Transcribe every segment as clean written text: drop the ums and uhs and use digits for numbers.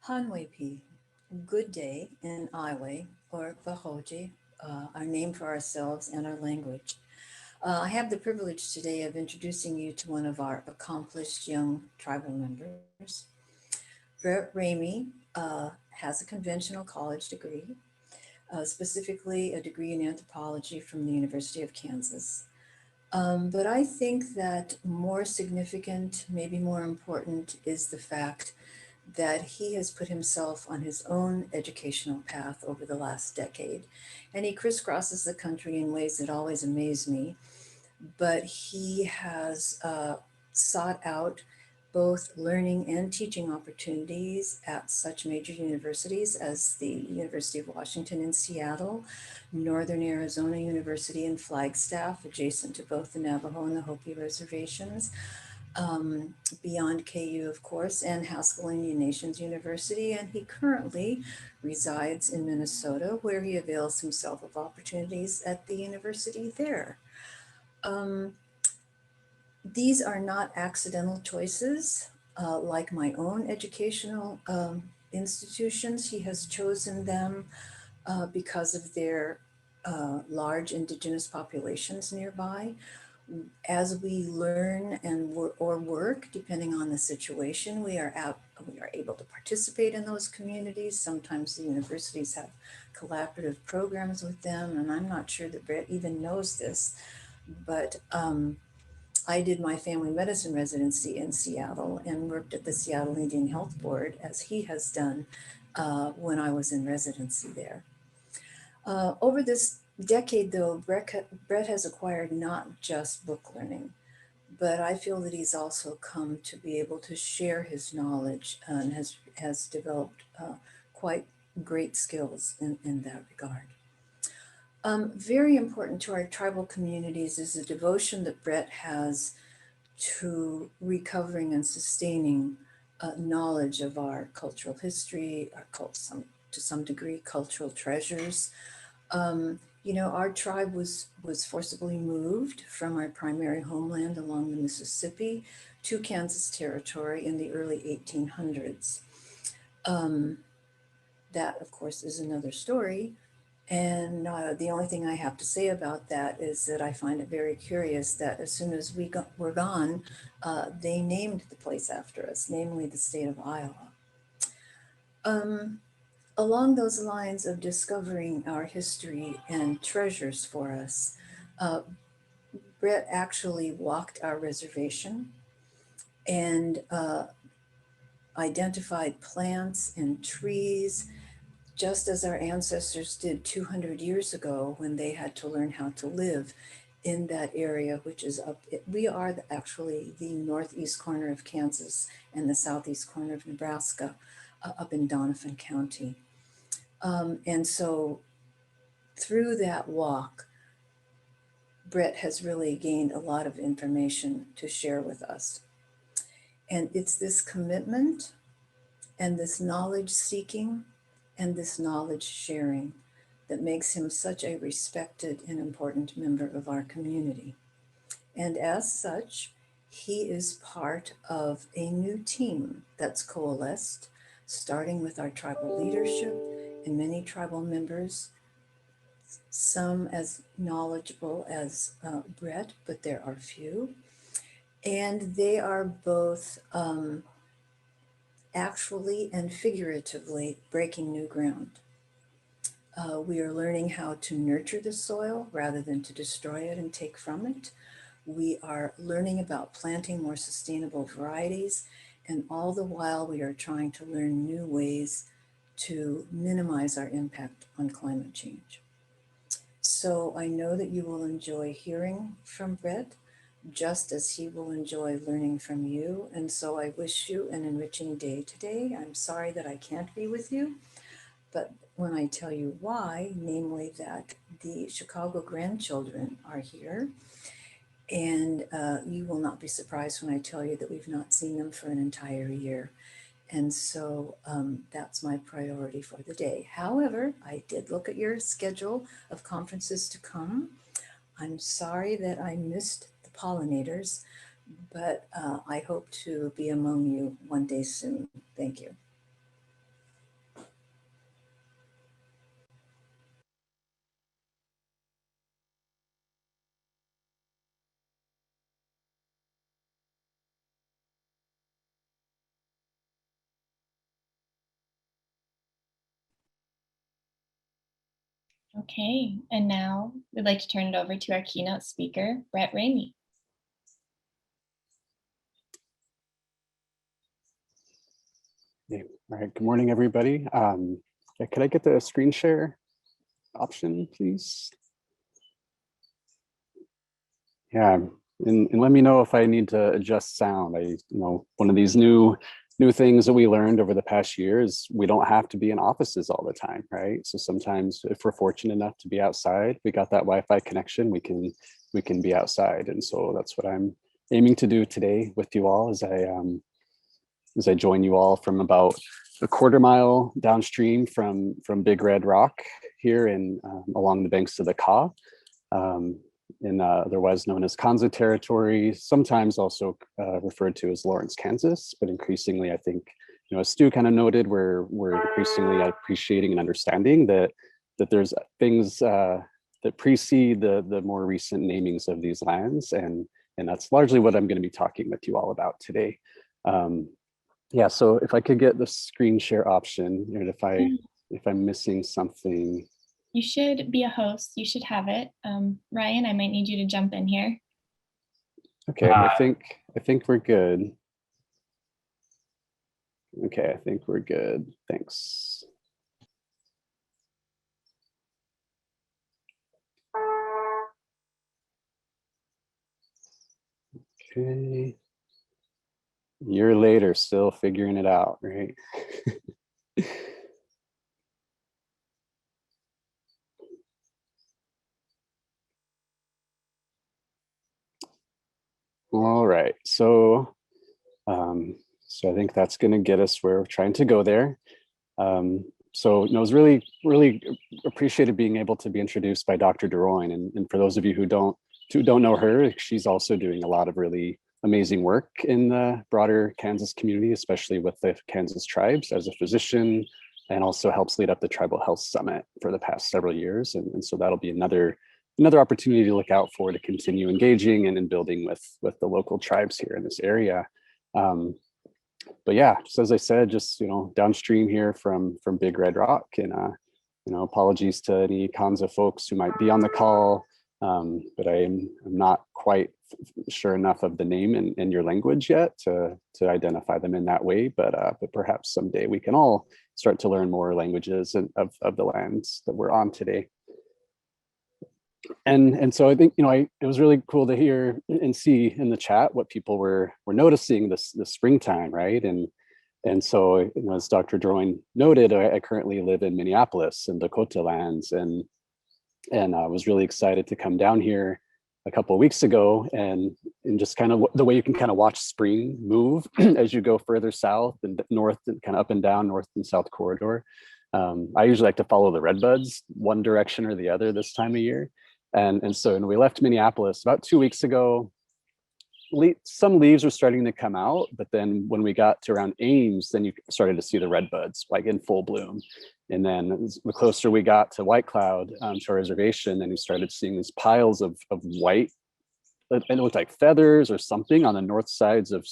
Hanwepi, good day in Iwe or Bahoji, our name for ourselves and our language. I have the privilege today of introducing you to one of our accomplished young tribal members. Ramey has a conventional college degree, specifically a degree in anthropology from the University of Kansas. But I think that more significant, maybe more important, is the fact that he has put himself on his own educational path over the last decade. And he crisscrosses the country in ways that always amaze me. But he has sought out both learning and teaching opportunities at such major universities as the University of Washington in Seattle, Northern Arizona University in Flagstaff, adjacent to both the Navajo and the Hopi reservations, beyond KU, of course, and Haskell Indian Nations University. And he currently resides in Minnesota, where he avails himself of opportunities at the university there. Um, these are not accidental choices. Like my own educational institutions, he has chosen them because of their large Indigenous populations nearby. As we learn or work, depending on the situation, we are able to participate in those communities. Sometimes the universities have collaborative programs with them, and I'm not sure that Brett even knows this, but I did my family medicine residency in Seattle and worked at the Seattle Indian Health Board, as he has done when I was in residency there. Over this decade, though, Brett has acquired not just book learning, but I feel that he's also come to be able to share his knowledge and has developed quite great skills in that regard. Very important to our tribal communities is the devotion that Brett has to recovering and sustaining knowledge of our cultural history, to some degree, cultural treasures. Our tribe was forcibly moved from our primary homeland along the Mississippi to Kansas Territory in the early 1800s. That, of course, is another story. And the only thing I have to say about that is that I find it very curious that as soon as were gone, they named the place after us, namely the state of Iowa. Along those lines of discovering our history and treasures for us, uh, Brett actually walked our reservation and identified plants and trees just as our ancestors did 200 years ago when they had to learn how to live in that area, which is we are actually the northeast corner of Kansas and the southeast corner of Nebraska, up in Donovan County. And so through that walk, Brett has really gained a lot of information to share with us. And it's this commitment and this knowledge seeking and this knowledge sharing that makes him such a respected and important member of our community. And as such, he is part of a new team that's coalesced, starting with our tribal leadership and many tribal members, some as knowledgeable as Brett, but there are few. And they are both actually and figuratively breaking new ground. We are learning how to nurture the soil rather than to destroy it and take from it. We are learning about planting more sustainable varieties, and all the while we are trying to learn new ways to minimize our impact on climate change. So I know that you will enjoy hearing from Brett, just as he will enjoy learning from you. And so I wish you an enriching day today. I'm sorry that I can't be with you, but when I tell you why, namely that the Chicago grandchildren are here, and you will not be surprised when I tell you that we've not seen them for an entire year. And so that's my priority for the day. However, I did look at your schedule of conferences to come. I'm sorry that I missed the pollinators, but I hope to be among you one day soon. Thank you. Okay, and now we'd like to turn it over to our keynote speaker, Brett Ramey. All right, good morning, everybody. Yeah, could I get the screen share option, please? Yeah, and let me know if I need to adjust sound. One of these new things that we learned over the past year is we don't have to be in offices all the time, right? So sometimes if we're fortunate enough to be outside, we got that Wi-Fi connection, we can be outside. And so that's what I'm aiming to do today with you all as I join you all from about a quarter mile downstream from Big Red Rock here in along the banks of the Kaw. In otherwise known as Kanza territory, sometimes also referred to as Lawrence, Kansas, but increasingly, I think, as Stu kind of noted, we're increasingly appreciating and understanding that there's things that precede the more recent namings of these lands, and that's largely what I'm going to be talking with you all about today. Yeah, so if I could get the screen share option, and if I'm missing something. You should be a host. You should have it. Ryan, I might need you to jump in here. Okay, I think we're good. Okay, I think we're good. Thanks. Okay. A year later, still figuring it out, right? All right, so I think that's going to get us where we're trying to go there. So it was really appreciated being able to be introduced by Dr. DeRoyne, and for those of you who don't know her, she's also doing a lot of really amazing work in the broader Kansas community, especially with the Kansas tribes as a physician, and also helps lead up the Tribal Health Summit for the past several years. And so that'll be another opportunity to look out for, to continue engaging and in building with the local tribes here in this area. But yeah, just as I said, just downstream here from Big Red Rock, and apologies to any Kanza folks who might be on the call, but I'm not quite sure enough of the name in your language yet to identify them in that way. But perhaps someday we can all start to learn more languages of the lands that we're on today. And so I think it was really cool to hear and see in the chat what people were noticing this springtime, right? And so as Dr. Droyne noted, I currently live in Minneapolis in Dakota lands, and I was really excited to come down here a couple of weeks ago and just kind of the way you can kind of watch spring move as you go further south and north and kind of up and down north and south corridor. I usually like to follow the redbuds one direction or the other this time of year. And so when we left Minneapolis about 2 weeks ago, some leaves were starting to come out, but then when we got to around Ames, then you started to see the redbuds like in full bloom. And then the closer we got to White Cloud, to our reservation, then we started seeing these piles of white, and it looked like feathers or something on the north sides of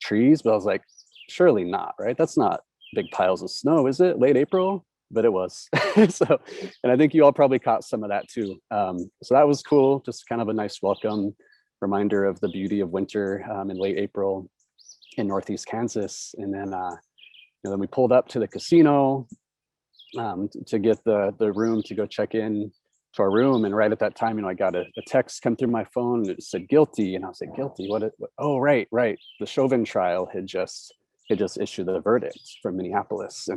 trees. But I was like, surely not, right? That's not big piles of snow, is it? Late April? But it was. So, and I think you all probably caught some of that too. So that was cool. Just kind of a nice welcome reminder of the beauty of winter in late April in Northeast Kansas. And then, then we pulled up to the casino to get the room to go check in to our room. And right at that time, I got a text come through my phone, and it said guilty. And I was like, guilty? What? Oh, right. The Chauvin trial had just issued the verdict from Minneapolis.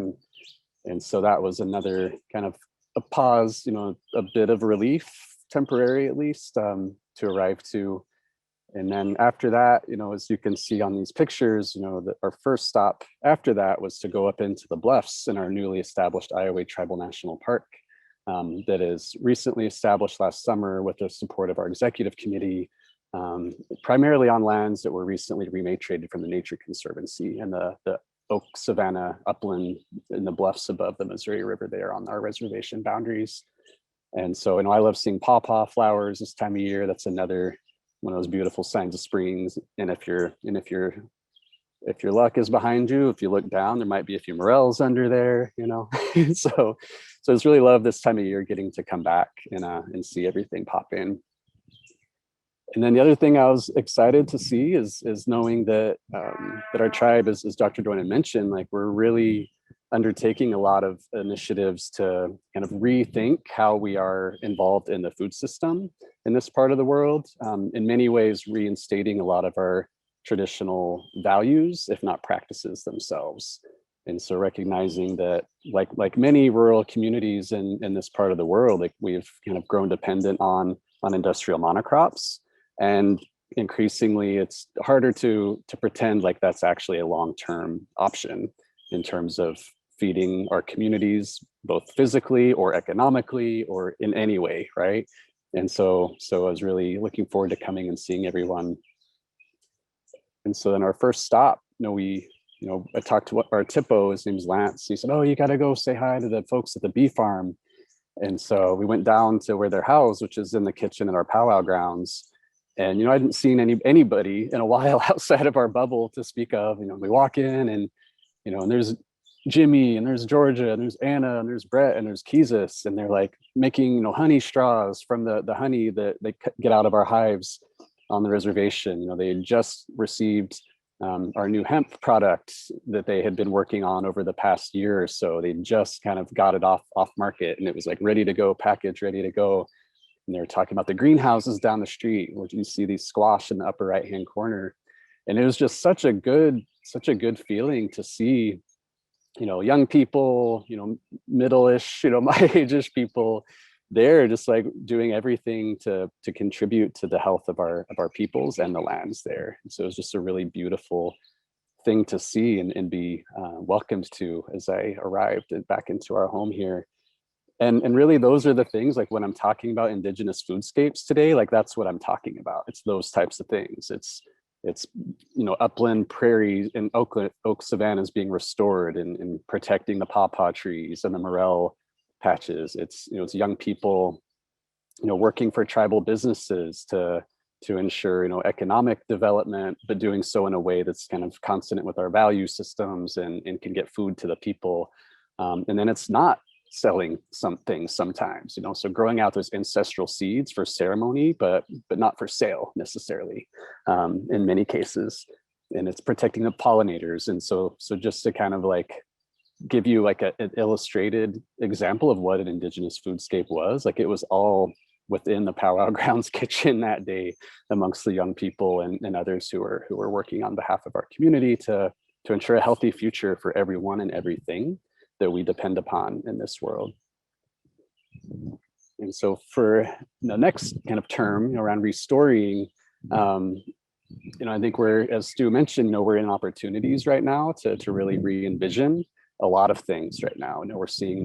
And so that was another kind of a pause, a bit of relief, temporary at least, to arrive to. And then after that, as you can see on these pictures, that our first stop after that was to go up into the bluffs in our newly established Iowa Tribal National Park that is recently established last summer with the support of our executive committee, primarily on lands that were recently rematriated from the Nature Conservancy and the oak savanna upland in the bluffs above the Missouri River there on our reservation boundaries. And so, I love seeing pawpaw flowers this time of year. That's another one of those beautiful signs of springs. And if you're if your luck is behind you, if you look down, there might be a few morels under there, you know. So it's really love this time of year getting to come back and see everything pop in. And then the other thing I was excited to see is knowing that that our tribe, as Dr. Doyne had mentioned, like we're really undertaking a lot of initiatives to kind of rethink how we are involved in the food system in this part of the world. In many ways, reinstating a lot of our traditional values, if not practices themselves. And so recognizing that like many rural communities in this part of the world, like we've kind of grown dependent on industrial monocrops. And increasingly, it's harder to pretend like that's actually a long-term option in terms of feeding our communities, both physically or economically or in any way, right? And so I was really looking forward to coming and seeing everyone. And so then our first stop, I talked to our Tippo, his name's Lance. He said, "Oh, you got to go say hi to the folks at the bee farm." And so we went down to where they're housed, which is in the kitchen in our powwow grounds. And, I hadn't seen anybody in a while outside of our bubble to speak of. We walk in and, and there's Jimmy and there's Georgia and there's Anna and there's Brett and there's Keezus, and they're like making, honey straws from the honey that they get out of our hives on the reservation. They had just received our new hemp product that they had been working on over the past year or so. They just kind of got it off market, and it was like ready to go, package ready to go. And they were talking about the greenhouses down the street, where you see these squash in the upper right-hand corner. And it was just such a good feeling to see, young people, middle-ish, my age-ish people there, just like doing everything to contribute to the health of our peoples and the lands there. And so it was just a really beautiful thing to see and be welcomed to as I arrived back into our home here. And really, those are the things, like when I'm talking about Indigenous foodscapes today, like that's what I'm talking about. It's those types of things. It's upland prairies and oak savannas being restored and protecting the pawpaw trees and the morel patches. It's young people, working for tribal businesses to ensure economic development, but doing so in a way that's kind of consonant with our value systems and can get food to the people. And then it's not selling some things sometimes, so growing out those ancestral seeds for ceremony, but not for sale necessarily, in many cases. And it's protecting the pollinators. And so just to kind of like give you like an illustrated example of what an Indigenous foodscape was, like it was all within the powwow grounds kitchen that day amongst the young people and others who were working on behalf of our community to ensure a healthy future for everyone and everything that we depend upon in this world. And so for the next kind of term around restoring, I think we're, as Stu mentioned, we're in opportunities right now to really re-envision a lot of things right now. We're seeing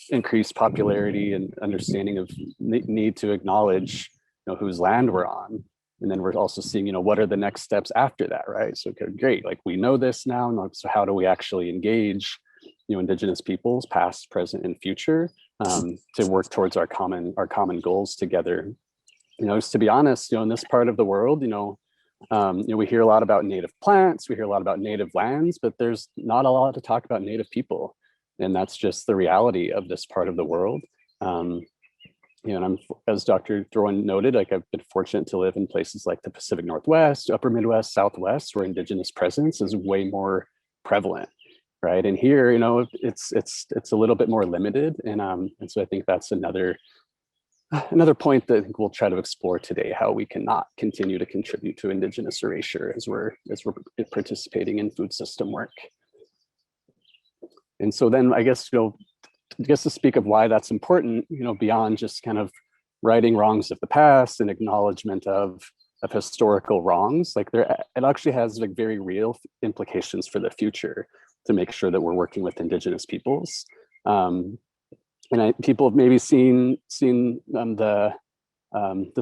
increased popularity and understanding of need to acknowledge whose land we're on. And then we're also seeing what are the next steps after that, right? So okay, great, like we know this now, so how do we actually engage Indigenous peoples, past, present, and future, to work towards our common goals together? To be honest, in this part of the world, we hear a lot about native plants, we hear a lot about native lands, but there's not a lot to talk about native people, and that's just the reality of this part of the world. And I'm, as Dr. Doyne noted, like I've been fortunate to live in places like the Pacific Northwest, Upper Midwest, Southwest, where Indigenous presence is way more prevalent. Right. And here, it's a little bit more limited. And so I think that's another point that I think we'll try to explore today, how we cannot continue to contribute to Indigenous erasure as we're participating in food system work. And so then I guess, to speak of why that's important, beyond just kind of righting wrongs of the past and acknowledgement of historical wrongs, like it actually has like very real implications for the future, to make sure that we're working with Indigenous peoples. And people have maybe seen the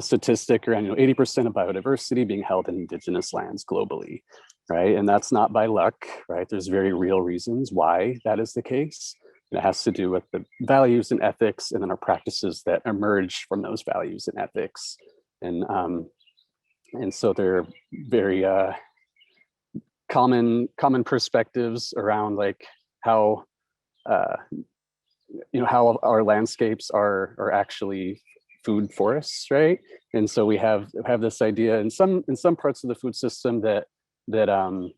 statistic around 80% of biodiversity being held in Indigenous lands globally, right? And that's not by luck, right? There's very real reasons why that is the case. And it has to do with the values and ethics, and then our practices that emerge from those values and ethics. And so they're very common perspectives around like how how our landscapes are actually food forests, right? And so we have this idea in some parts of the food system that the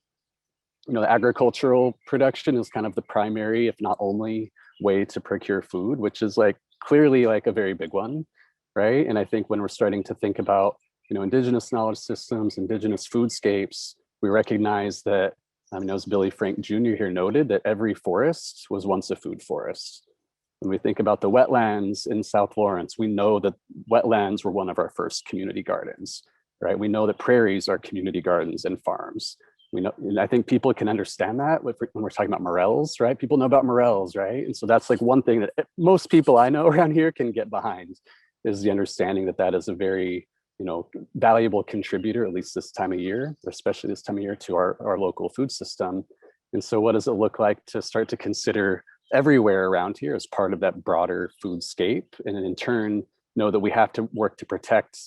agricultural production is kind of the primary, if not only, way to procure food, which is like clearly like a very big one, right? And I think when we're starting to think about indigenous knowledge systems, indigenous foodscapes, we recognize that, as Billy Frank Jr. here noted, that every forest was once a food forest. When we think about the wetlands in South Lawrence, we know that wetlands were one of our first community gardens, right? We know that prairies are community gardens and farms. We know, and I think people can understand that when we're talking about morels, right? People know about morels, right? And so that's like one thing that most people I know around here can get behind, is the understanding that that is a very valuable contributor, at least this time of year, especially this time of year, to our local food system. And so what does it look like to start to consider everywhere around here as part of that broader foodscape, and in turn know that we have to work to protect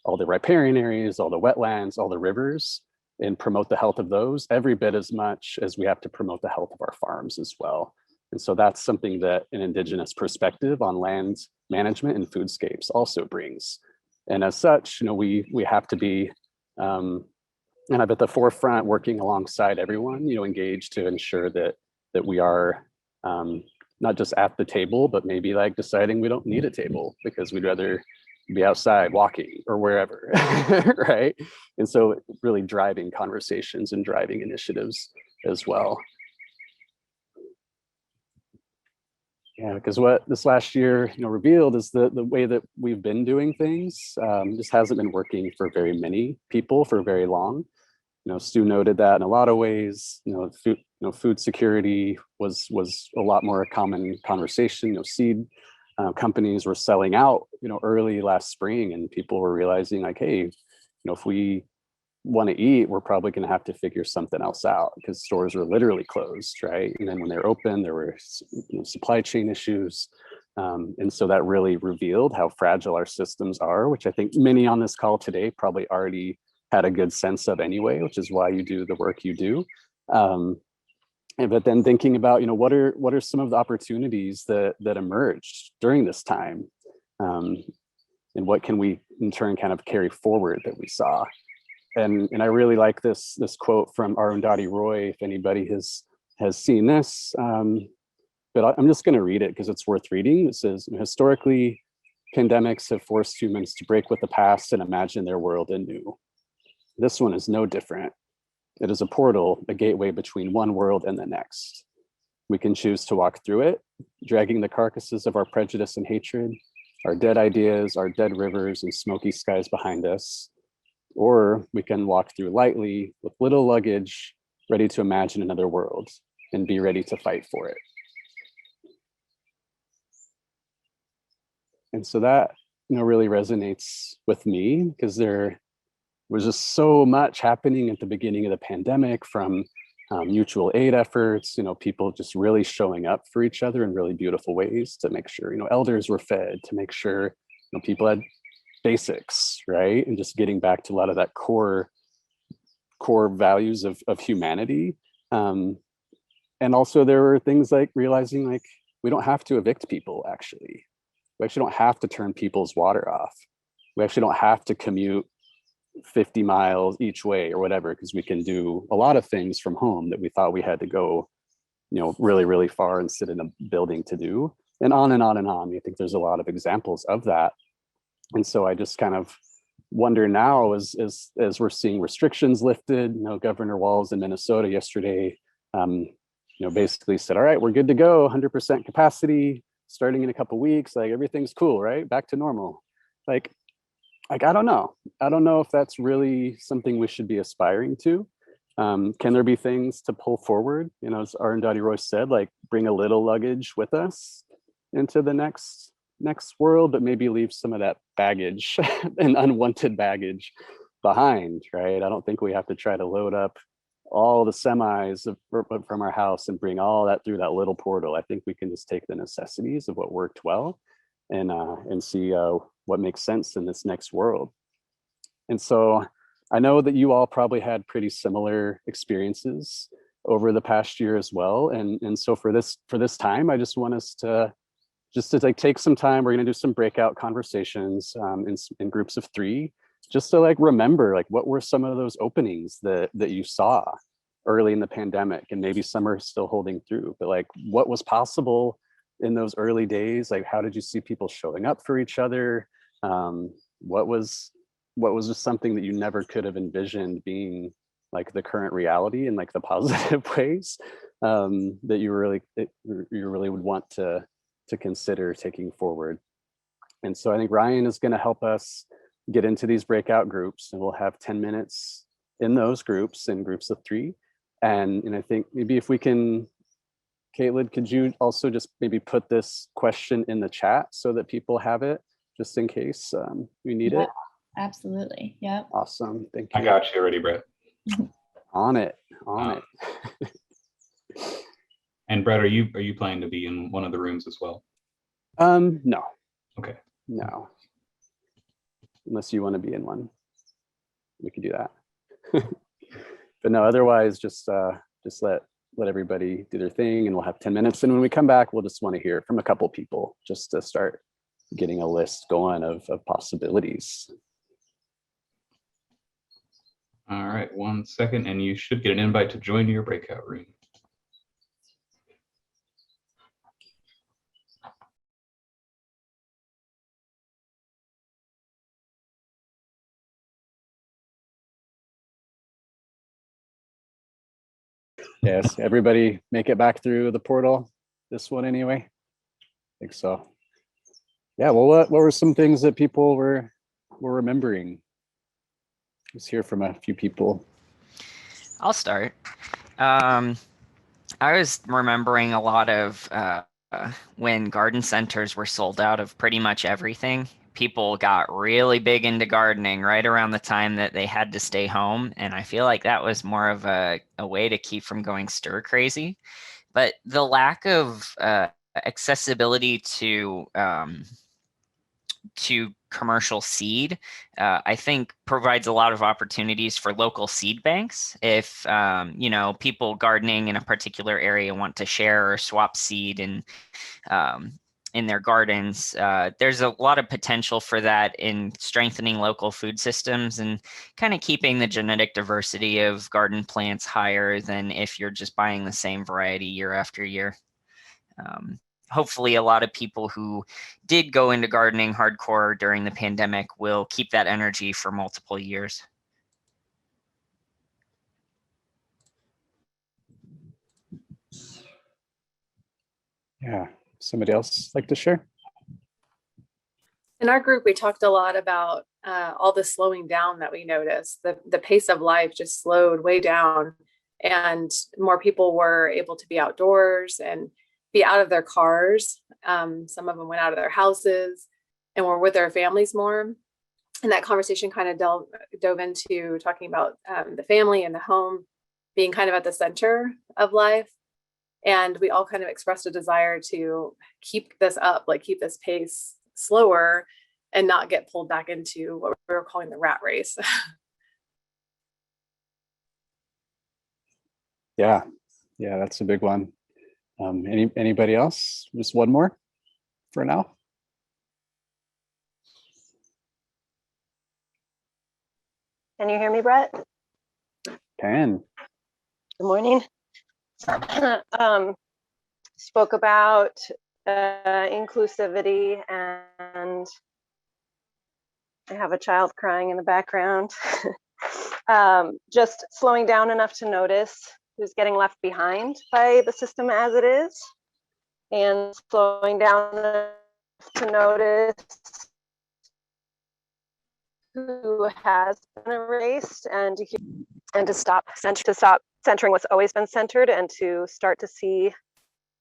all the riparian areas, all the wetlands, all the rivers, and promote the health of those every bit as much as we have to promote the health of our farms as well. And so that's something that an indigenous perspective on land management and foodscapes also brings. And as such, we have to be kind of at the forefront, working alongside everyone, engaged to ensure that we are not just at the table, but maybe like deciding we don't need a table because we'd rather be outside walking or wherever, right? And so really driving conversations and driving initiatives as well. Yeah, because what this last year revealed is the way that we've been doing things just hasn't been working for very many people for very long. Stu noted that in a lot of ways, food security was a lot more a common conversation. Seed companies were selling out, early last spring, and people were realizing like, hey, if we want to eat, we're probably going to have to figure something else out because stores were literally closed, right? And then when they're open, there were supply chain issues. And so that really revealed how fragile our systems are, which I think many on this call today probably already had a good sense of anyway, which is why you do the work you do. But then thinking about, what are some of the opportunities that emerged during this time, and what can we in turn kind of carry forward that we saw? And I really like this quote from Arundhati Roy, if anybody has seen this, but I'm just going to read it because it's worth reading. It says, historically, pandemics have forced humans to break with the past and imagine their world anew. This one is no different. It is a portal, a gateway between one world and the next. We can choose to walk through it, dragging the carcasses of our prejudice and hatred, our dead ideas, our dead rivers and smoky skies behind us. Or we can walk through lightly with little luggage, ready to imagine another world and be ready to fight for it. And so that, really resonates with me because there was just so much happening at the beginning of the pandemic, from mutual aid efforts, people just really showing up for each other in really beautiful ways to make sure, elders were fed, to make sure, people had basics, right? And just getting back to a lot of that core values of humanity. And also there were things like realizing like we don't have to evict people, actually. We actually don't have to turn people's water off. We actually don't have to commute 50 miles each way or whatever, because we can do a lot of things from home that we thought we had to go, really, really far and sit in a building to do, and on and on and on. I think there's a lot of examples of that. And so I just kind of wonder now, as we're seeing restrictions lifted, Governor Walz in Minnesota yesterday, basically said, all right, we're good to go, 100% capacity, starting in a couple of weeks, like everything's cool, right? Back to normal. Like, I don't know. I don't know if that's really something we should be aspiring to. Can there be things to pull forward? As Arundhati Roy said, like bring a little luggage with us into the next world, but maybe leave some of that baggage and unwanted baggage behind, right? I don't think we have to try to load up all the semis from our house and bring all that through that little portal. I think we can just take the necessities of what worked well and see what makes sense in this next world. And so I know that you all probably had pretty similar experiences over the past year as well. And so for this time, I just want us to like take some time. We're going to do some breakout conversations in groups of 3, just to like remember like what were some of those openings that you saw early in the pandemic, and maybe some are still holding through, but like what was possible in those early days? Like how did you see people showing up for each other? What was just something that you never could have envisioned being like the current reality in like the positive ways that you really would want to consider taking forward? And so I think Ryan is going to help us get into these breakout groups, and we'll have 10 minutes in those groups, in groups of 3. And I think maybe if we can, Caitlin, could you also just maybe put this question in the chat so that people have it just in case we need it? Absolutely. Yep. Awesome. Thank you. I got you already, Brett. On it. And Brett, are you planning to be in one of the rooms as well? No. Okay. No. Unless you want to be in one, we could do that. But no, otherwise just let everybody do their thing, and we'll have 10 minutes. And when we come back, we'll just want to hear from a couple people just to start getting a list going of possibilities. All right, 1 second, and you should get an invite to join your breakout room. Yes, everybody make it back through the portal, this one anyway? I think so. Yeah, well, what were some things that people were remembering? Let's hear from a few people. I'll start. I was remembering a lot of when garden centers were sold out of pretty much everything. People got really big into gardening right around the time that they had to stay home. And I feel like that was more of a way to keep from going stir crazy. But the lack of accessibility to commercial seed, I think provides a lot of opportunities for local seed banks. If people gardening in a particular area want to share or swap seed in their gardens, there's a lot of potential for that in strengthening local food systems and kind of keeping the genetic diversity of garden plants higher than if you're just buying the same variety year after year. Hopefully a lot of people who did go into gardening hardcore during the pandemic will keep that energy for multiple years. Yeah, somebody else like to share? In our group, we talked a lot about all the slowing down that we noticed. The pace of life just slowed way down, and more people were able to be outdoors and be out of their cars. Some of them went out of their houses and were with their families more. And that conversation kind of dove into talking about the family and the home being kind of at the center of life. And we all kind of expressed a desire to keep this up, like keep this pace slower and not get pulled back into what we were calling the rat race. Yeah, that's a big one. Anybody else? Just one more for now. Can you hear me, Brett? Can. Good morning. Spoke about inclusivity, and I have a child crying in the background. Just slowing down enough to notice who's getting left behind by the system as it is, and slowing down enough to notice who has been erased, and to stop centering what's always been centered, and to start to see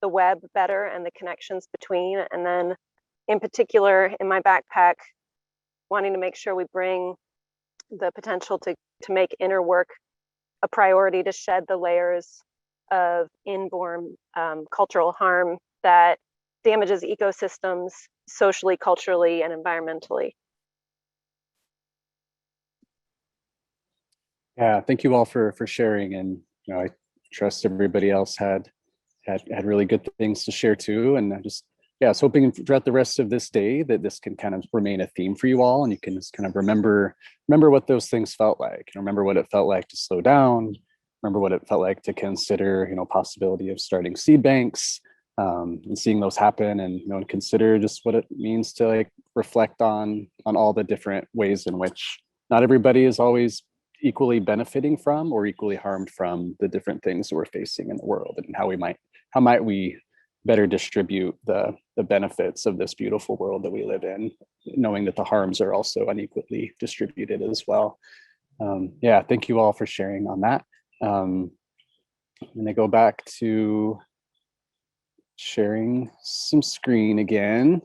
the web better and the connections between. And then in particular in my backpack, wanting to make sure we bring the potential to make inner work a priority, to shed the layers of inborn cultural harm that damages ecosystems socially, culturally, and environmentally. Yeah, thank you all for sharing, and I trust everybody else had really good things to share too. And I just, yeah, I was hoping throughout the rest of this day that this can kind of remain a theme for you all, and you can just kind of remember what those things felt like. Remember what it felt like to slow down. Remember what it felt like to consider, possibility of starting seed banks, and seeing those happen, and and consider just what it means to like reflect on all the different ways in which not everybody is always equally benefiting from or equally harmed from the different things that we're facing in the world, and how might we better distribute the benefits of this beautiful world that we live in, knowing that the harms are also unequally distributed as well. Yeah, thank you all for sharing on that. I'm going to go back to sharing some screen again.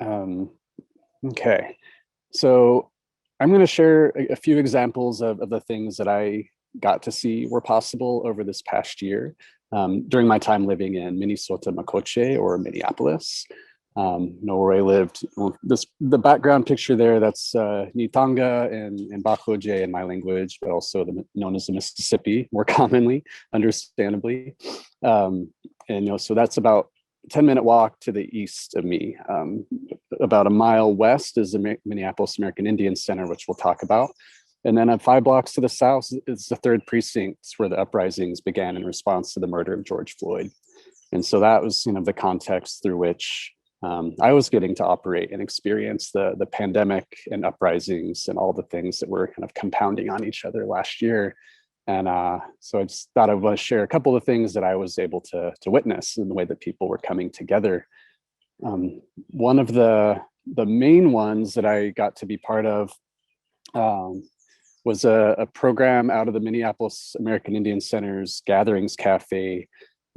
Okay, so I'm going to share a few examples of the things that I got to see were possible over this past year, during my time living in Minnesota, Makoche, or Minneapolis, where I lived. The background picture there, that's Nitanga and Bakoje in my language, but also known as the Mississippi, more commonly, understandably. And so that's about 10-minute walk to the east of me. About a mile west is the Minneapolis American Indian Center, which we'll talk about. And then 5 blocks to the south is the 3rd precinct, where the uprisings began in response to the murder of George Floyd. And so that was, the context through which I was getting to operate and experience the pandemic and uprisings and all the things that were kind of compounding on each other last year. And so I just thought I would share a couple of things that I was able to witness in the way that people were coming together. One of the main ones that I got to be part of was a program out of the Minneapolis American Indian Center's Gatherings Cafe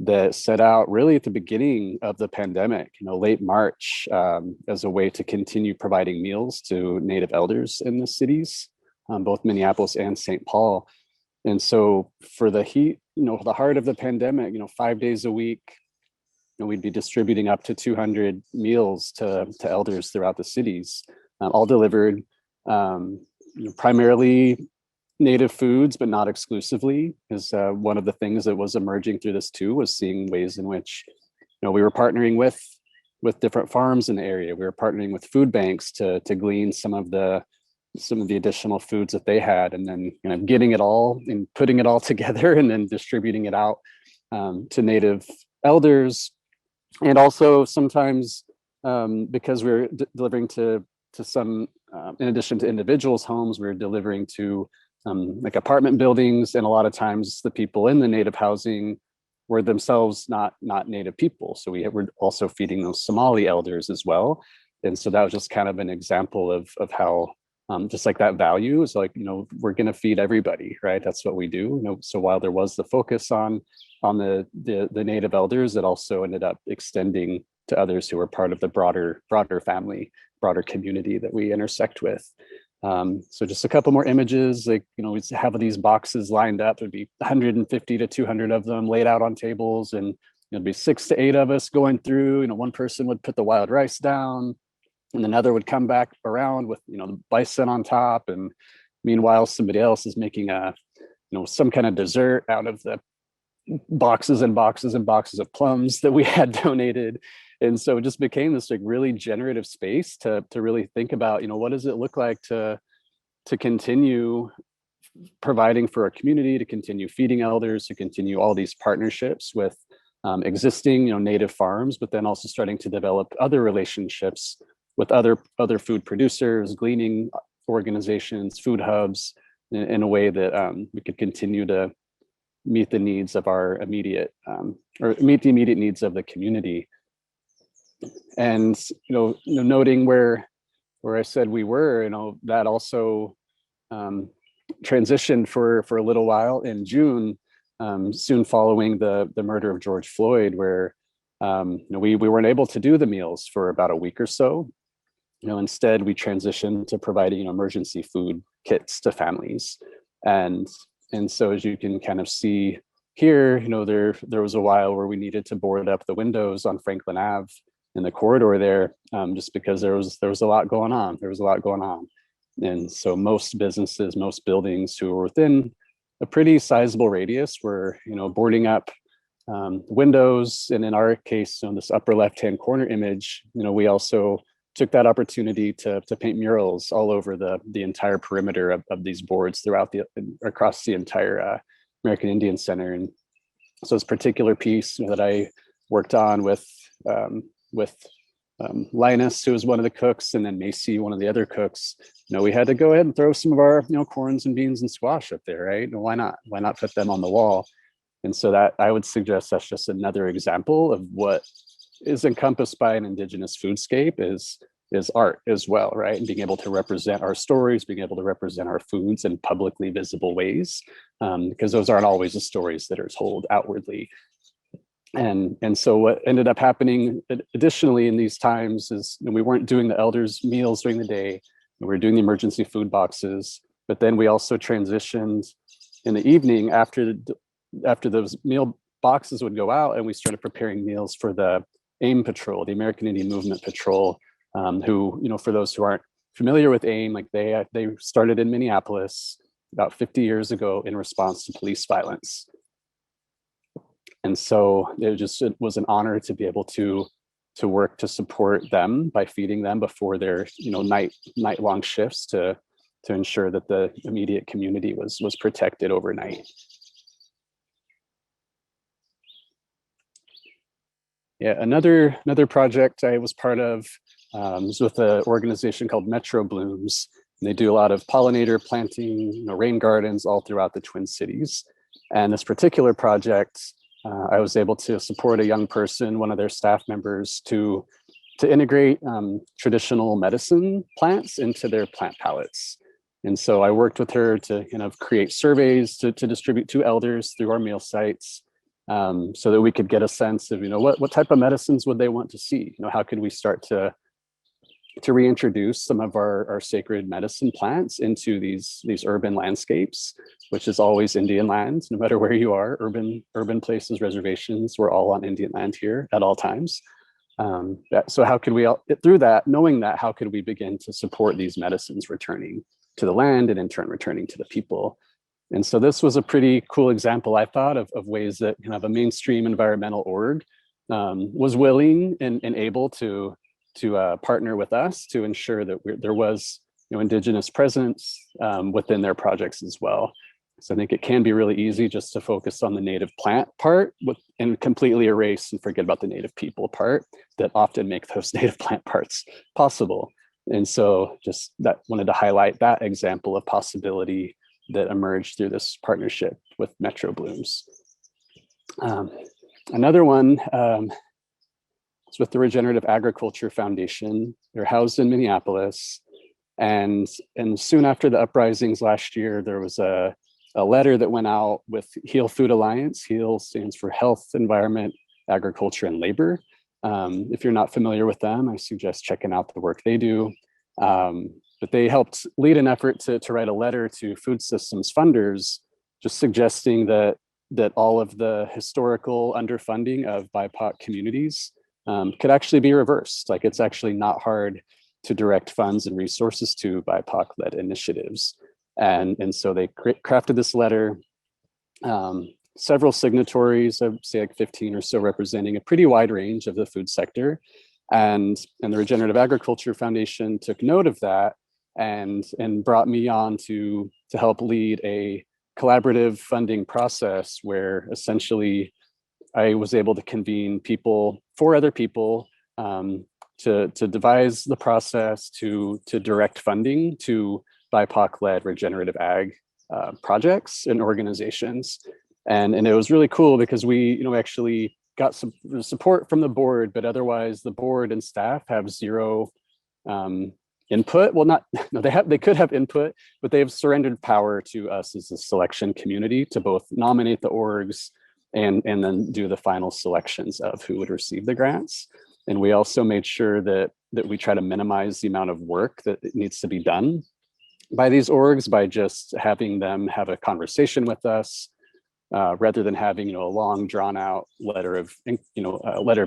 that set out really at the beginning of the pandemic, late March, as a way to continue providing meals to Native elders in the cities, both Minneapolis and St. Paul. And so for the heat, the heart of the pandemic, 5 days a week, we'd be distributing up to 200 meals to elders throughout the cities, all delivered, primarily Native foods, but not exclusively. Is one of the things that was emerging through this too, was seeing ways in which we were partnering with different farms in the area. We were partnering with food banks to glean some of the additional foods that they had, and then getting it all and putting it all together and then distributing it out to Native elders. And also sometimes, because we were delivering to some, in addition to individuals' homes, we were delivering to like apartment buildings, and a lot of times the people in the Native housing were themselves not Native people. So we were also feeding those Somali elders as well. And so that was just kind of an example of how just like that value is like, we're going to feed everybody, right? That's what we do. So while there was the focus on the Native elders, it also ended up extending to others who were part of the broader family, broader community that we intersect with. So just a couple more images, like, we have these boxes lined up. There'd be 150 to 200 of them laid out on tables, and it'd be 6 to 8 of us going through. One person would put the wild rice down, and another would come back around with, the bison on top. And meanwhile, somebody else is making some kind of dessert out of the boxes and boxes and boxes of plums that we had donated. And so it just became this like really generative space to really think about, what does it look like to continue providing for our community, to continue feeding elders, to continue all these partnerships with existing, Native farms, but then also starting to develop other relationships with other food producers, gleaning organizations, food hubs, in a way that we could continue to meet the needs of our immediate, or meet the immediate needs of the community. And noting where I said we were, that also transitioned for a little while in June, soon following the murder of George Floyd, where we weren't able to do the meals for about a week or so. Instead we transitioned to providing emergency food kits to families. And so as you can kind of see here, there was a while where we needed to board up the windows on Franklin Ave in the corridor there, just because there was a lot going on. And so most businesses, most buildings who were within a pretty sizable radius were, boarding up windows. And in our case, on this upper left-hand corner image, we also took that opportunity to paint murals all over the entire perimeter of these boards across the entire American Indian Center. And so this particular piece that I worked on with Linus, who was one of the cooks, and then Macy, one of the other cooks, we had to go ahead and throw some of our, corns and beans and squash up there, right? And why not? Why not put them on the wall? And so that, I would suggest, that's just another example of what is encompassed by an Indigenous foodscape is art as well, right? And being able to represent our stories, being able to represent our foods in publicly visible ways, because those aren't always the stories that are told outwardly. And so what ended up happening additionally in these times is we weren't doing the elders' meals during the day, we were doing the emergency food boxes, but then we also transitioned in the evening after those meal boxes would go out, and we started preparing meals for the AIM patrol, the American Indian Movement Patrol, who, for those who aren't familiar with AIM, like they started in Minneapolis about 50 years ago in response to police violence. And so it was an honor to be able to work to support them by feeding them before their night-long shifts to ensure that the immediate community was protected overnight. Yeah, another project I was part of was with an organization called Metro Blooms. And they do a lot of pollinator planting, rain gardens all throughout the Twin Cities. And this particular project, I was able to support a young person, one of their staff members, to integrate traditional medicine plants into their plant palettes. And so I worked with her to create surveys to distribute to elders through our meal sites, so that we could get a sense of what type of medicines would they want to see. How could we start to reintroduce some of our sacred medicine plants into these urban landscapes, which is always Indian land, no matter where you are. Urban places, reservations, we're all on Indian land here at all times. So how could we, through that, knowing that, how could we begin to support these medicines returning to the land and in turn returning to the people? And so this was a pretty cool example, I thought, of ways that a mainstream environmental org was willing and able to partner with us to ensure that there was Indigenous presence within their projects as well. So I think it can be really easy just to focus on the native plant part and completely erase and forget about the native people part that often make those native plant parts possible. And so just wanted to highlight that example of possibility that emerged through this partnership with Metro Blooms. Another one is with the Regenerative Agriculture Foundation. They're housed in Minneapolis. And soon after the uprisings last year, there was a letter that went out with Heal Food Alliance. HEAL stands for Health, Environment, Agriculture, and Labor. If you're not familiar with them, I suggest checking out the work they do. But they helped lead an effort to write a letter to food systems funders, just suggesting that all of the historical underfunding of BIPOC communities could actually be reversed. Like, it's actually not hard to direct funds and resources to BIPOC-led initiatives. And so they crafted this letter, several signatories, I'd say like 15 or so, representing a pretty wide range of the food sector. And the Regenerative Agriculture Foundation took note of that and brought me on to help lead a collaborative funding process where essentially I was able to convene four other people to devise the process to direct funding to BIPOC-led regenerative ag projects and organizations. And it was really cool because we actually got some support from the board, but otherwise the board and staff have zero input. Well, they could have input, but they have surrendered power to us as a selection community to both nominate the orgs and then do the final selections of who would receive the grants. And we also made sure that we try to minimize the amount of work that needs to be done by these orgs by just having them have a conversation with us, rather than having a long drawn out letter of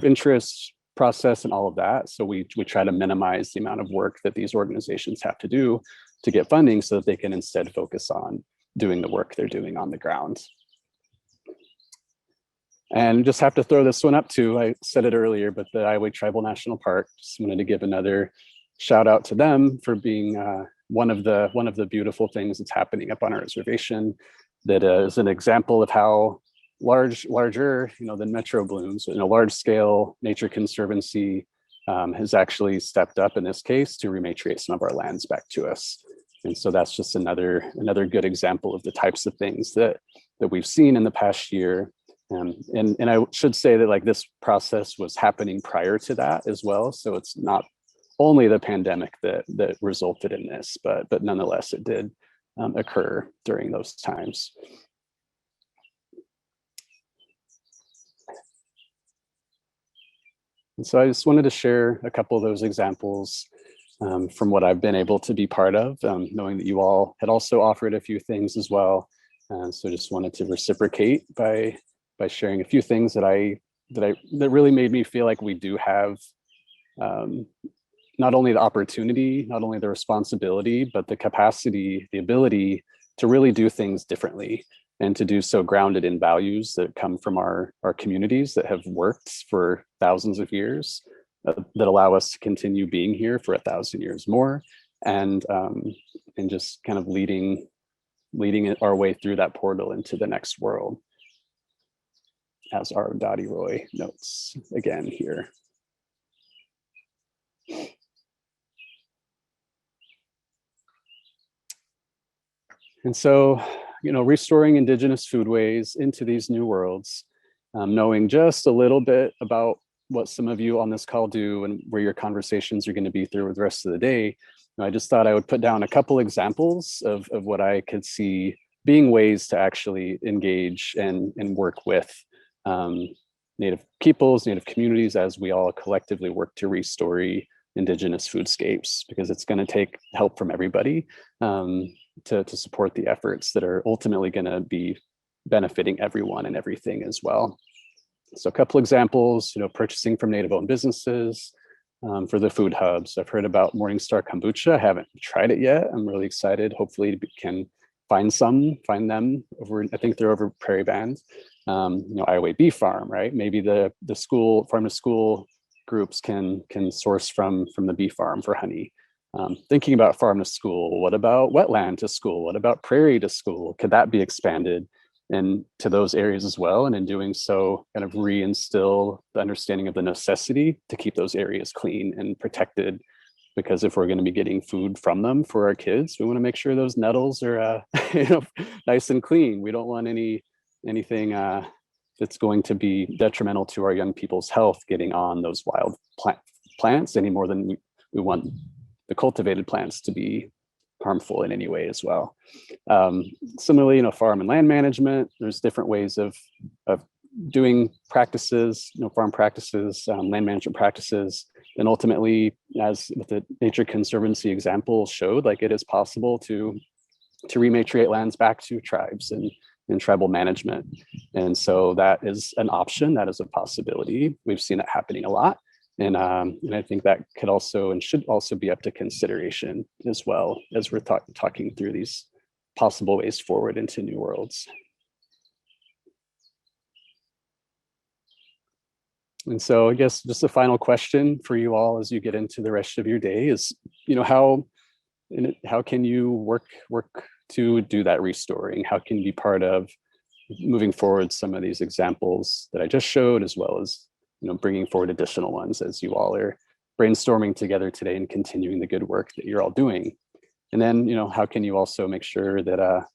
interest, process and all of that. So we try to minimize the amount of work that these organizations have to do to get funding so that they can instead focus on doing the work they're doing on the ground. And just have to throw this one up too. I said it earlier, but the Iowa Tribal National Park, just wanted to give another shout out to them for being one of the beautiful things that's happening up on our reservation. That is an example of how larger, than Metro Blooms, large scale nature conservancy has actually stepped up in this case to rematriate some of our lands back to us. And so that's just another good example of the types of things that we've seen in the past year. And I should say that like this process was happening prior to that as well. So it's not only the pandemic that resulted in this, but nonetheless, it did occur during those times. And so I just wanted to share a couple of those examples from what I've been able to be part of, knowing that you all had also offered a few things as well. So just wanted to reciprocate by sharing a few things that really made me feel like we do have not only the opportunity, not only the responsibility, but the capacity, the ability to really do things differently and to do so grounded in values that come from our communities that have worked for thousands of years, that allow us to continue being here for 1,000 years more, and just kind of leading our way through that portal into the next world, as our Dottie Roy notes again here. And so, restoring Indigenous foodways into these new worlds, knowing just a little bit about what some of you on this call do and where your conversations are going to be through the rest of the day, I just thought I would put down a couple examples of what I could see being ways to actually engage and work with Native peoples, Native communities, as we all collectively work to restore Indigenous foodscapes, because it's going to take help from everybody to support the efforts that are ultimately going to be benefiting everyone and everything as well. So a couple examples, purchasing from Native-owned businesses for the food hubs. I've heard about Morningstar Kombucha. I haven't tried it yet. I'm really excited. Hopefully can find them over, I think they're over Prairie Band. Iowa Bee Farm, right? Maybe the school, farm to school groups can source from the bee farm for honey. Thinking about farm to school, what about wetland to school? What about prairie to school? Could that be expanded into those areas as well? And in doing so, kind of reinstill the understanding of the necessity to keep those areas clean and protected. Because if we're going to be getting food from them for our kids, we want to make sure those nettles are nice and clean. We don't want anything that's going to be detrimental to our young people's health getting on those wild plants any more than we want the cultivated plants to be harmful in any way as well. Similarly, farm and land management, there's different ways of doing practices, farm practices, land management practices, and ultimately, as with the Nature Conservancy example showed, like it is possible to rematriate lands back to tribes and tribal management. And so that is an option, that is a possibility. We've seen it happening a lot. And I think that could also and should also be up to consideration as well as we're talking through these possible ways forward into new worlds. And so I guess just a final question for you all as you get into the rest of your day is, how can you work to do that restoring? How can you be part of moving forward some of these examples that I just showed, as well as bringing forward additional ones as you all are brainstorming together today and continuing the good work that you're all doing? And then, how can you also make sure that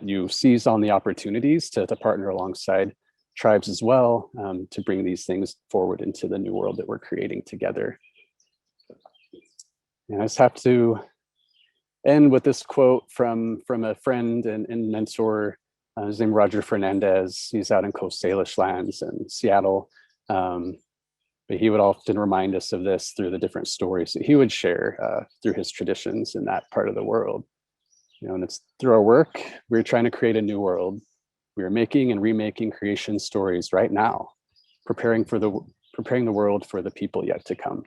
you seize on the opportunities to partner alongside tribes as well, to bring these things forward into the new world that we're creating together? And I just have to end with this quote from a friend and mentor. His name Roger Fernandez. He's out in Coast Salish lands in Seattle. But he would often remind us of this through the different stories that he would share through his traditions in that part of the world. And it's through our work, we're trying to create a new world. We are making and remaking creation stories right now, preparing for the preparing the world for the people yet to come.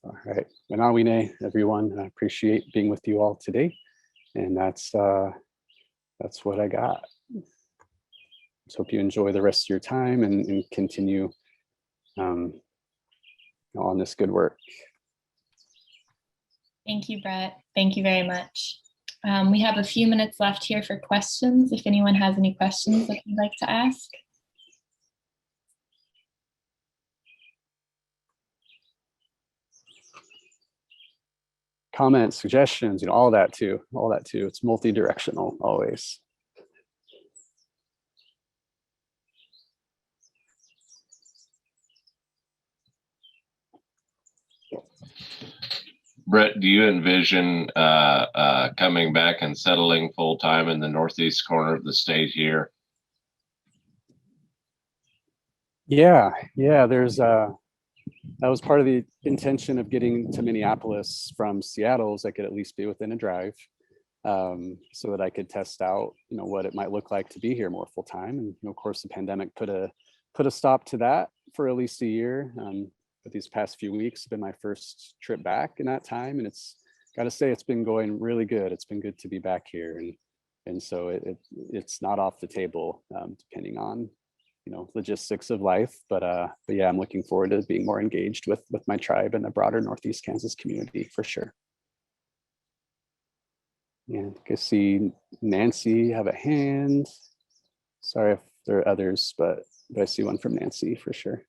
All right, Manawine, everyone. I appreciate being with you all today, and that's what I got. Just hope you enjoy the rest of your time and continue on this good work. Thank you, Brett. Thank you very much. We have a few minutes left here for questions. If anyone has any questions that you'd like to ask. Comments, suggestions, all that too. It's multi-directional always. Brett, do you envision coming back and settling full time in the northeast corner of the state here? Yeah. There's that was part of the intention of getting to Minneapolis from Seattle, is I could at least be within a drive, so that I could test out, what it might look like to be here more full time. And of course, the pandemic put a stop to that for at least a year. But these past few weeks have been my first trip back in that time, and it's got to say it's been going really good. It's been good to be back here, and so it's not off the table, depending on logistics of life. But yeah, I'm looking forward to being more engaged with my tribe and the broader Northeast Kansas community for sure. Yeah, I can see Nancy have a hand. Sorry if there are others, but I see one from Nancy for sure.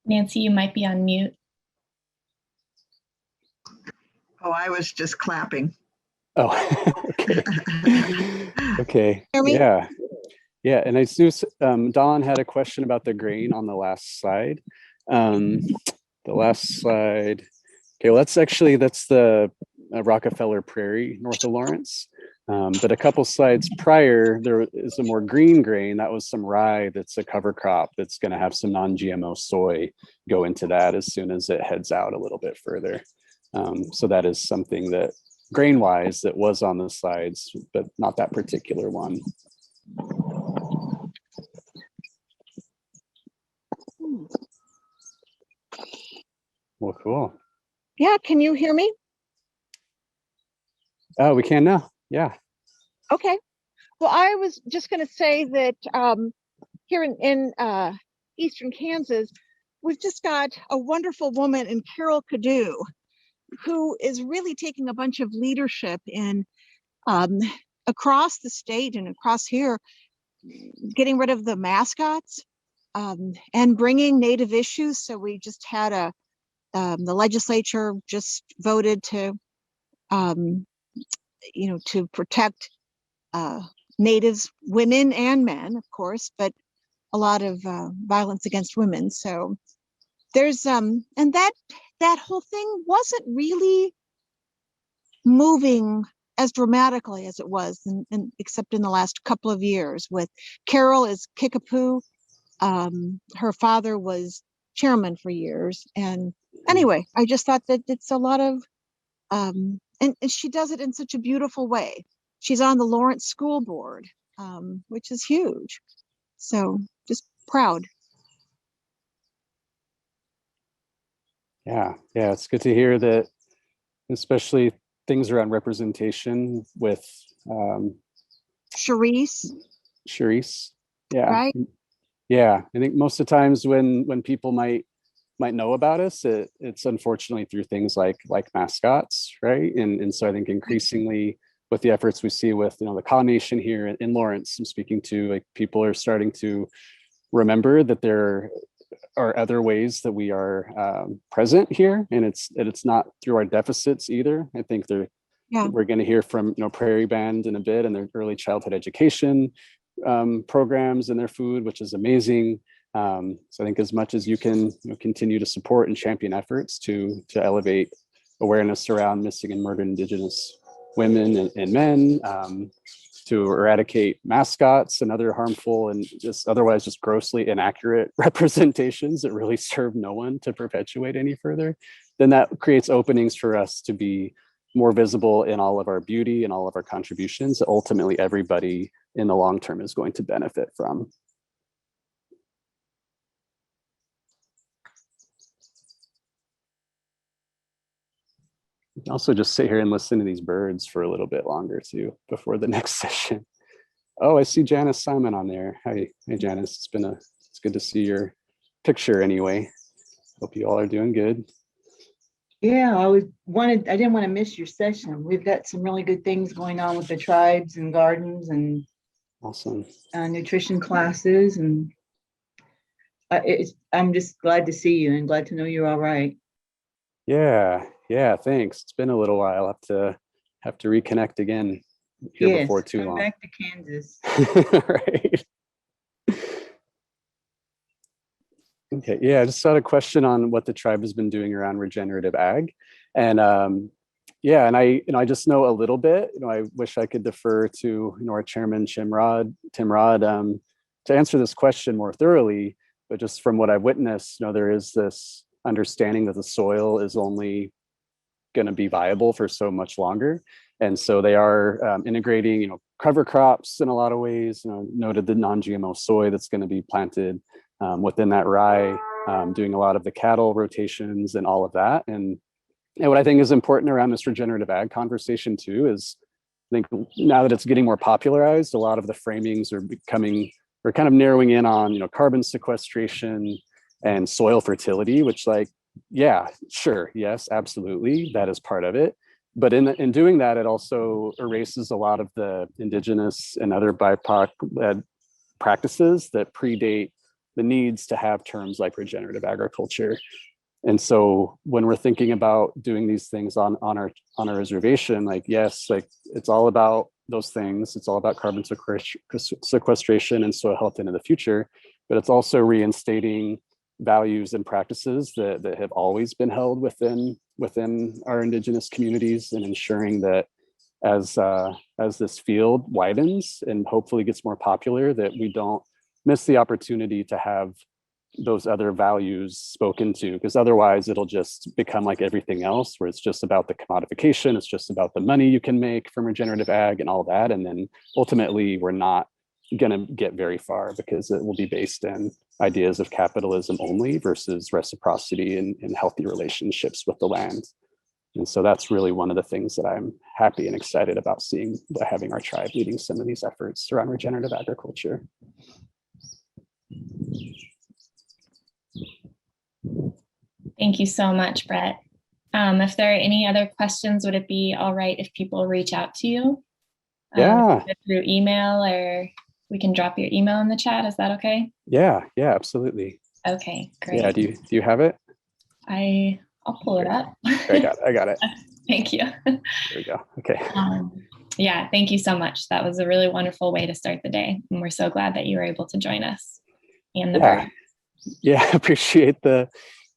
Nancy, you might be on mute. Oh, I was just clapping. Oh, okay. Okay. Hear me? Yeah. And I see Dawn had a question about the grain on the last slide. The last slide. Okay, well, that's the Rockefeller Prairie, north of Lawrence. But a couple slides prior, there is a more green grain. That was some rye that's a cover crop that's going to have some non-GMO soy go into that as soon as it heads out a little bit further. So that is something that grain-wise that was on the slides, but not that particular one. Well, cool. Yeah, can you hear me? Oh, we can now. Yeah. Okay. Well, I was just going to say that here in Eastern Kansas, we've just got a wonderful woman in Carol Cadu, who is really taking a bunch of leadership in across the state and across here, getting rid of the mascots and bringing Native issues. So we just had the legislature just voted to to protect Natives, women and men, of course, but a lot of violence against women. So there's and that whole thing wasn't really moving as dramatically as it was, except in the last couple of years. With Carol is Kickapoo, her father was chairman for years, and anyway, I just thought that it's a lot of and she does it in such a beautiful way. She's on the Lawrence School Board, which is huge. So just proud. Yeah, it's good to hear that, especially things around representation with Charisse. Yeah. Right. Yeah, I think most of the times when people might know about us, it's unfortunately through things like mascots, right? And so I think increasingly with the efforts we see with the Kaw Nation here in Lawrence, I'm speaking to, like, people are starting to remember that there are other ways that we are present here, and it's not through our deficits either. I think we're going to hear from Prairie Band in a bit, and their early childhood education programs and their food, which is amazing. So I think as much as you can continue to support and champion efforts to elevate awareness around missing and murdered Indigenous women and men, to eradicate mascots and other harmful and otherwise just grossly inaccurate representations that really serve no one to perpetuate any further, then that creates openings for us to be more visible in all of our beauty and all of our contributions that ultimately everybody in the long term is going to benefit from. You can also just sit here and listen to these birds for a little bit longer too before the next session. Oh, I see Janice Simon on there. Hi, Janice. It's good to see your picture anyway. Hope you all are doing good. Yeah, I didn't want to miss your session. We've got some really good things going on with the tribes and gardens and awesome nutrition classes, and I'm just glad to see you and glad to know you're all right. Yeah, thanks. It's been a little while. I'll have to reconnect again here before too long. Back to Kansas. Right. Okay, yeah, I just had a question on what the tribe has been doing around regenerative ag. And I just know a little bit. I wish I could defer to our chairman, Tim Rod, to answer this question more thoroughly. But just from what I've witnessed, there is this understanding that the soil is only going to be viable for so much longer. And so they are integrating, cover crops in a lot of ways, noted the non-GMO soy that's going to be planted within that rye, doing a lot of the cattle rotations and all of that. And what I think is important around this regenerative ag conversation too is, I think now that it's getting more popularized, a lot of the framings are kind of narrowing in on, carbon sequestration and soil fertility, which yeah, sure, yes, absolutely, that is part of it. But in doing that, it also erases a lot of the indigenous and other BIPOC practices that predate the needs to have terms like regenerative agriculture. And so when we're thinking about doing these things on our reservation, yes, it's all about those things. It's all about carbon sequestration and soil health into the future, but it's also reinstating values and practices that have always been held within our indigenous communities, and ensuring that as this field widens and hopefully gets more popular, that we don't miss the opportunity to have those other values spoken to, because otherwise it'll just become like everything else, where it's just about the commodification, it's just about the money you can make from regenerative ag and all that, and then ultimately we're not going to get very far, because it will be based in ideas of capitalism only versus reciprocity and healthy relationships with the land. And so that's really one of the things that I'm happy and excited about seeing, by having our tribe leading some of these efforts around regenerative agriculture. Thank you so much, Brett. If there are any other questions, would it be all right if people reach out to you? Yeah. Through email, or we can drop your email in the chat. Is that okay? Yeah, absolutely. Okay, great. Yeah, do you have it? I'll pull it up. I got it. Thank you. There we go. Okay. Yeah, thank you so much. That was a really wonderful way to start the day. And we're so glad that you were able to join us. And the bird. Yeah, appreciate the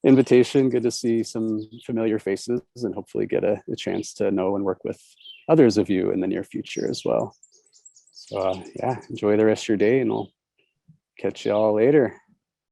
invitation. Good to see some familiar faces, and hopefully get a chance to know and work with others of you in the near future as well. So yeah, enjoy the rest of your day, and we'll catch you all later.